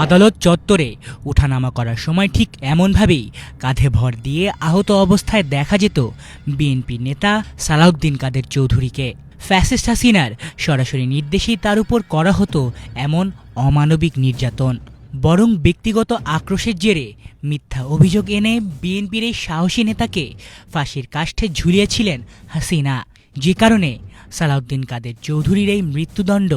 আদালত চত্বরে ওঠানামা করার সময় ঠিক এমনভাবেই কাঁধে ভর দিয়ে আহত অবস্থায় দেখা যেত বিএনপি নেতা সালাউদ্দিন কাদের চৌধুরীকে। ফ্যাসিস্ট হাসিনার সরাসরি নির্দেশেই তার উপর করা হতো এমন অমানবিক নির্যাতন। বরং ব্যক্তিগত আক্রোশের জেরে মিথ্যা অভিযোগ এনে বিএনপির এই সাহসী নেতাকে ফাঁসির কাষ্ঠে ঝুলিয়েছিলেন হাসিনা, যে কারণে সালাউদ্দিন কাদের চৌধুরীর এই মৃত্যুদণ্ড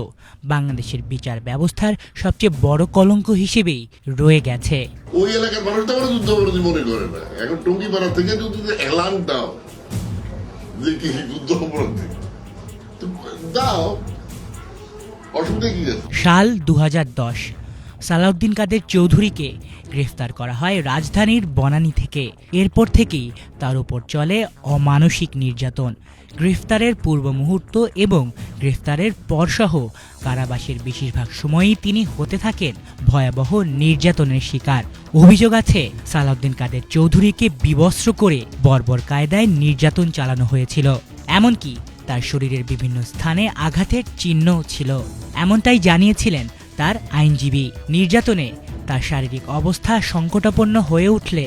বাংলাদেশের বিচার ব্যবস্থার সবচেয়ে বড় কলঙ্ক হিসেবেই রয়ে গেছে। ওই এলাকার মানুষ তো যুদ্ধাপরাধী মনে করে না। এখন টঙ্গিপাড়া থেকে যদি এলান দাও যে কি যুদ্ধাপরাধী দাও, অসুবিধা কি আছে? সাল 2010 সালাউদ্দিন কাদের চৌধুরীকে গ্রেফতার করা হয় রাজধানীর বনানী থেকে। এরপর থেকেই তার উপর চলে অমানসিক নির্যাতন। গ্রেফতারের পূর্ব মুহূর্ত এবং গ্রেফতারের পরসহ কারাবাসের বেশিরভাগ সময়ই তিনি হতে থাকেন ভয়াবহ নির্যাতনের শিকার। অভিযোগ আছে সালাউদ্দিন কাদের চৌধুরীকে বিবস্ত্র করে বর্বর কায়দায় নির্যাতন চালানো হয়েছিল, এমনকি তার শরীরের বিভিন্ন স্থানে আঘাতের চিহ্নও ছিল। এমনটাই জানিয়েছিলেন তার আইনজীবী। নির্যাতনে তার শারীরিক অবস্থা সংকটাপন্ন হয়ে উঠলে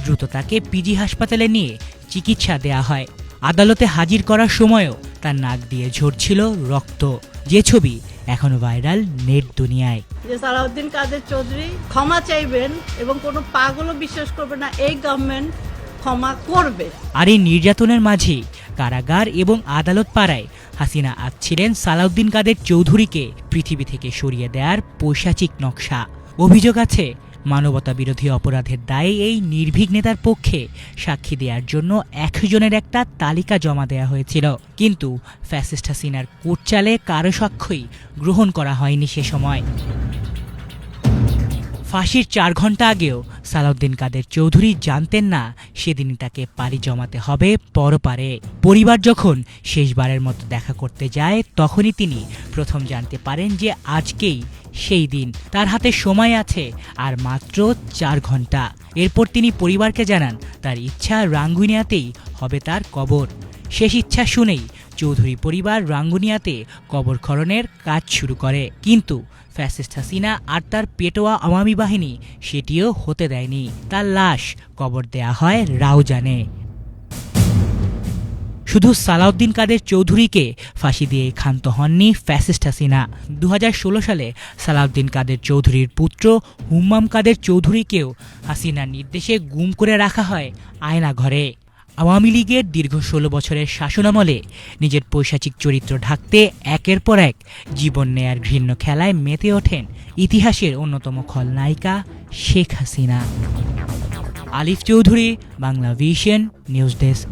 দ্রুত তাকে পিজি হাসপাতালে নিয়ে চিকিৎসা দেয়া হয়। আদালতে হাজির করার সময়ও তার নাক দিয়ে ঝরছিল রক্ত, যে ছবি এখনো ভাইরাল নেট দুনিয়ায়। যে সালাউদ্দিন কাদের চৌধুরী ক্ষমা চাইবেন এবং কোনো পাগলও বিশ্বাস করবে না এই গভর্নমেন্ট ক্ষমা করবে। আর এই নির্যাতনের মাঝে কারাগার এবং আদালত পাড়ায় হাসিনা আঁকছিলেন সালাউদ্দিন কাদের চৌধুরীকে পৃথিবী থেকে সরিয়ে দেওয়ার পৈশাচিক নকশা। অভিযোগ আছে মানবতা বিরোধী অপরাধের দায়ে এই নির্ভীক নেতার পক্ষে সাক্ষী দেওয়ার জন্য 100 জনের একটা তালিকা জমা দেওয়া হয়েছিল, কিন্তু ফ্যাসিস্ট হাসিনার কোর্টচালে কারো সাক্ষ্যই গ্রহণ করা হয়নি সে সময়। ফাঁসির 4 ঘন্টা আগেও সালাউদ্দিন কাদের চৌধুরী জানতেন না সেদিনই তাকে পাড়ি জমাতে হবে পরপারে। পরিবার যখন শেষবারের মতো দেখা করতে যায় তখনই তিনি প্রথম জানতে পারেন যে আজকেই সেই দিন। তার হাতে সময় আছে আর মাত্র 4 ঘন্টা। এরপর তিনি পরিবারকে জানান তার ইচ্ছা রাঙ্গুনিয়াতেই হবে তার কবর। শেষ ইচ্ছা শুনেই চৌধুরী পরিবার রাঙ্গুনিয়াতে কবর খননের কাজ শুরু করে, কিন্তু ফ্যাসিস্ট হাসিনা আর তার পেটোয়া আওয়ামী বাহিনী সেটিও হতে দেয়নি। তার লাশ কবর দেয়া হয় রাউজানে। শুধু সালাউদ্দিন কাদের চৌধুরীকে ফাঁসি দিয়ে ক্ষান্ত হননি ফ্যাসিস্ট হাসিনা। 2016 সালে সালাউদ্দিন কাদের চৌধুরীর পুত্র হুম্মাম কাদের চৌধুরীকেও হাসিনার নির্দেশে গুম করে রাখা হয় আয়না ঘরে। আওয়ামী লীগের দীর্ঘ 16 বছরের শাসনামলে নিজের পৈশাচিক চরিত্র ঢাকতে একের পর এক জীবন নেয়ার ঘৃণ্য খেলায় মেতে ওঠেন ইতিহাসের অন্যতম খলনায়িকা শেখ হাসিনা। আলিফ Chowdhury, Bangla vision, news desk.